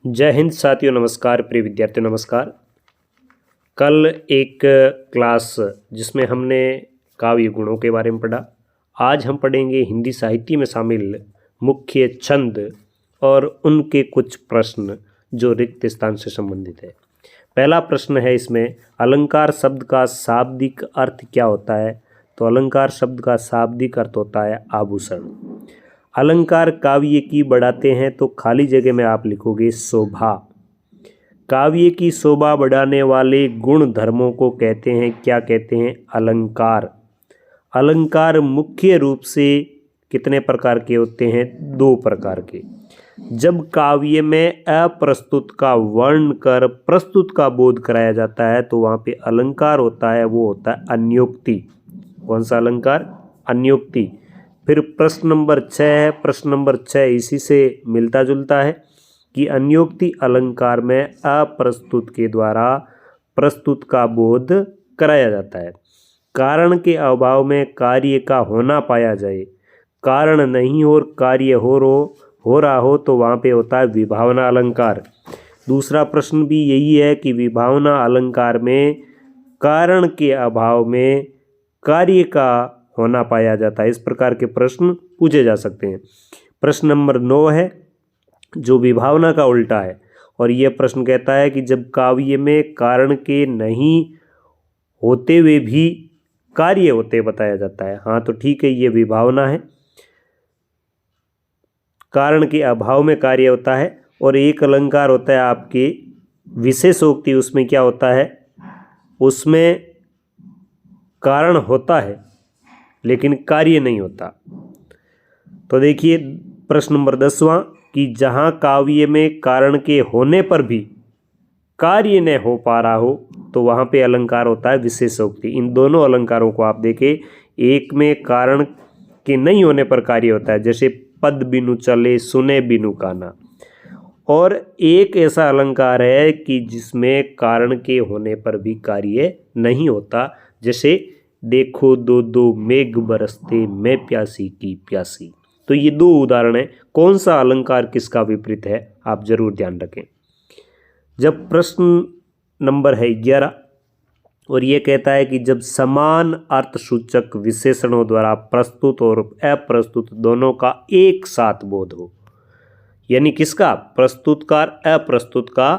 जय हिंद साथियों, नमस्कार। प्रिय विद्यार्थियों नमस्कार। कल एक क्लास जिसमें हमने काव्य गुणों के बारे में पढ़ा, आज हम पढ़ेंगे हिंदी साहित्य में शामिल मुख्य छंद और उनके कुछ प्रश्न जो रिक्त स्थान से संबंधित है। पहला प्रश्न है इसमें, अलंकार शब्द का शाब्दिक अर्थ क्या होता है? तो अलंकार शब्द का शाब्दिक अर्थ होता है आभूषण। अलंकार काव्य की बढ़ाते हैं तो खाली जगह में आप लिखोगे शोभा। काव्य की शोभा बढ़ाने वाले गुण धर्मों को कहते हैं, क्या कहते हैं? अलंकार। अलंकार मुख्य रूप से कितने प्रकार के होते हैं? 2 प्रकार के। जब काव्य में अप्रस्तुत का वर्ण कर प्रस्तुत का बोध कराया जाता है तो वहाँ पे अलंकार होता है, वो होता है अन्योक्ति। कौन सा अलंकार? अन्योक्ति। फिर प्रश्न नंबर 6 है। प्रश्न नंबर 6 इसी से मिलता जुलता है कि अन्योक्ति अलंकार में अप्रस्तुत के द्वारा प्रस्तुत का बोध कराया जाता है। कारण के अभाव में कार्य का होना पाया जाए, कारण नहीं और कार्य हो रहा हो तो वहाँ पे होता है विभावना अलंकार। दूसरा प्रश्न भी यही है कि विभावना अलंकार में कारण के अभाव में कार्य का होना पाया जाता है। इस प्रकार के प्रश्न पूछे जा सकते हैं। प्रश्न नंबर 9 है जो विभावना का उल्टा है, और यह प्रश्न कहता है कि जब काव्य में कारण के नहीं होते हुए भी कार्य होते बताया जाता है। हाँ तो ठीक है, ये विभावना है। कारण के अभाव में कार्य होता है। और एक अलंकार होता है आपके विशेषोक्ति, उसमें क्या होता है? उसमें कारण होता है लेकिन कार्य नहीं होता। तो देखिए प्रश्न नंबर 10वां कि जहाँ काव्य में कारण के होने पर भी कार्य न हो पा रहा हो तो वहाँ पे अलंकार होता है विशेषोक्ति। इन दोनों अलंकारों को आप देखें, एक में कारण के नहीं होने पर कार्य होता है, जैसे पद बिनु चले सुने बिनु काना, और एक ऐसा अलंकार है कि जिसमें कारण के होने पर भी कार्य नहीं होता, जैसे देखो दो दो मेघ बरसते मैं प्यासी की प्यासी। तो ये 2 उदाहरण हैं। कौन सा अलंकार किसका विपरीत है आप जरूर ध्यान रखें। जब प्रश्न नंबर है 11 और ये कहता है कि जब समान अर्थसूचक विशेषणों द्वारा प्रस्तुत और अप्रस्तुत दोनों का एक साथ बोध हो, यानी किसका? प्रस्तुत का अप्रस्तुत का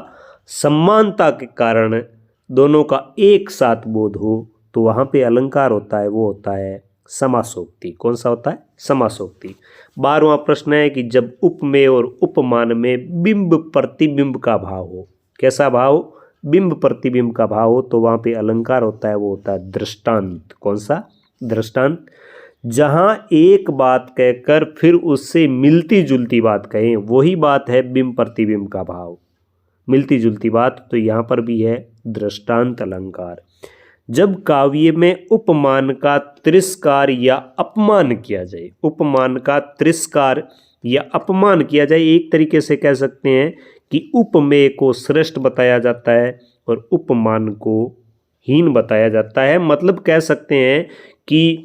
समानता के कारण दोनों का एक साथ बोध हो तो वहाँ पे अलंकार होता है, वो होता है समासोक्ति। कौन सा होता है? समासोक्ति। 12वां प्रश्न है कि जब उपमेय और उपमान में बिंब प्रतिबिंब का भाव हो, कैसा भाव? बिंब प्रतिबिंब का भाव हो तो वहाँ पे अलंकार होता है, वो होता है दृष्टांत। कौन सा? दृष्टांत। जहाँ एक बात कहकर फिर उससे मिलती जुलती बात कहें, वही बात है बिंब प्रतिबिंब का भाव। मिलती जुलती बात, तो यहाँ पर भी है दृष्टांत अलंकार। जब काव्य में उपमान का तिरस्कार या अपमान किया जाए, उपमान का तिरस्कार या अपमान किया जाए, एक तरीके से कह सकते हैं कि उपमेय को श्रेष्ठ बताया जाता है और उपमान को हीन बताया जाता है। मतलब कह सकते हैं कि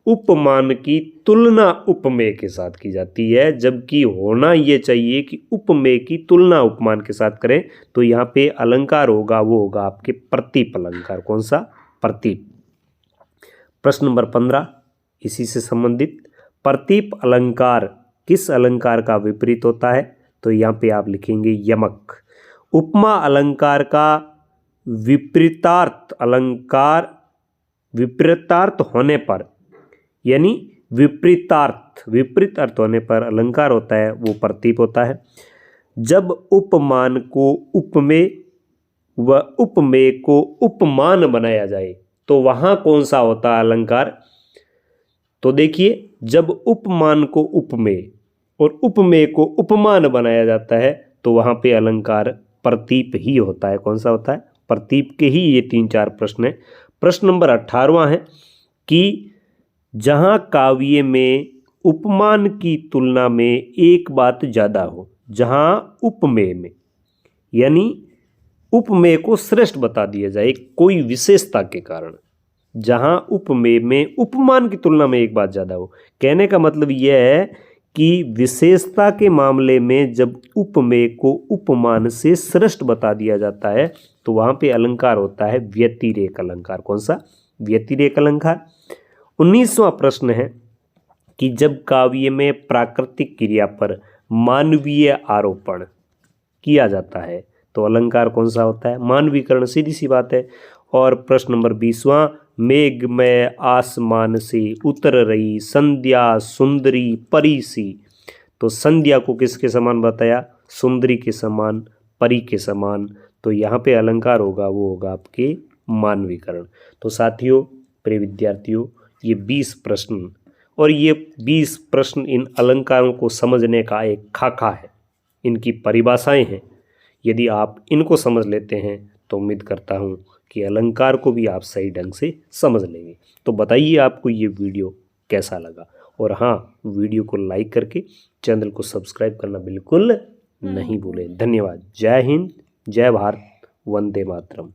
उपमान की तुलना उपमेय के साथ की जाती है, जबकि होना ये चाहिए कि उपमेय की तुलना उपमान के साथ करें। तो यहाँ पे अलंकार होगा, वो होगा आपके प्रतीप अलंकार। कौन सा? प्रतीप। प्रश्न नंबर 15 इसी से संबंधित, प्रतीप अलंकार किस अलंकार का विपरीत होता है? तो यहाँ पे आप लिखेंगे यमक। उपमा अलंकार का विपरीतार्थ अलंकार विपरीतार्थ होने पर, यानी विपरीत अर्थ होने पर अलंकार होता है, वो प्रतीप होता है। जब उपमान को उपमेय व उपमेय को उपमान बनाया जाए तो वहाँ कौन सा होता है अलंकार? तो देखिए, जब उपमान को उपमेय और उपमेय को उपमान बनाया जाता है तो वहाँ पे अलंकार प्रतीप ही होता है। कौन सा होता है? प्रतीप के ही ये 3-4 प्रश्न हैं। प्रश्न नंबर 18वां है कि जहाँ काव्य में उपमान की तुलना में एक बात ज़्यादा हो, जहाँ उपमेय में यानी उपमेय को श्रेष्ठ बता दिया जाए कोई विशेषता के कारण, जहाँ उपमेय में उपमान की तुलना में एक बात ज़्यादा हो। कहने का मतलब यह है कि विशेषता के मामले में जब उपमेय को उपमान से श्रेष्ठ बता दिया जाता है तो वहाँ पे अलंकार होता है व्यतिरेक अलंकार। कौन सा? व्यतिरेक अलंकार। 19वां प्रश्न है कि जब काव्य में प्राकृतिक क्रिया पर मानवीय आरोपण किया जाता है तो अलंकार कौन सा होता है? मानवीकरण, सीधी सी बात है। और प्रश्न नंबर 20वां, मेघ में आसमान से उतर रही संध्या सुंदरी परी सी। तो संध्या को किसके समान बताया? सुंदरी के समान, परी के समान। तो यहाँ पे अलंकार होगा वो होगा आपके मानवीकरण। तो साथियों, प्रिय विद्यार्थियों, ये 20 प्रश्न और ये 20 प्रश्न इन अलंकारों को समझने का एक खाका है, इनकी परिभाषाएं हैं। यदि आप इनको समझ लेते हैं तो उम्मीद करता हूँ कि अलंकार को भी आप सही ढंग से समझ लेंगे। तो बताइए आपको ये वीडियो कैसा लगा, और हाँ, वीडियो को लाइक करके चैनल को सब्सक्राइब करना बिल्कुल नहीं भूलें। धन्यवाद। जय हिंद, जय भारत, वंदे मातरम।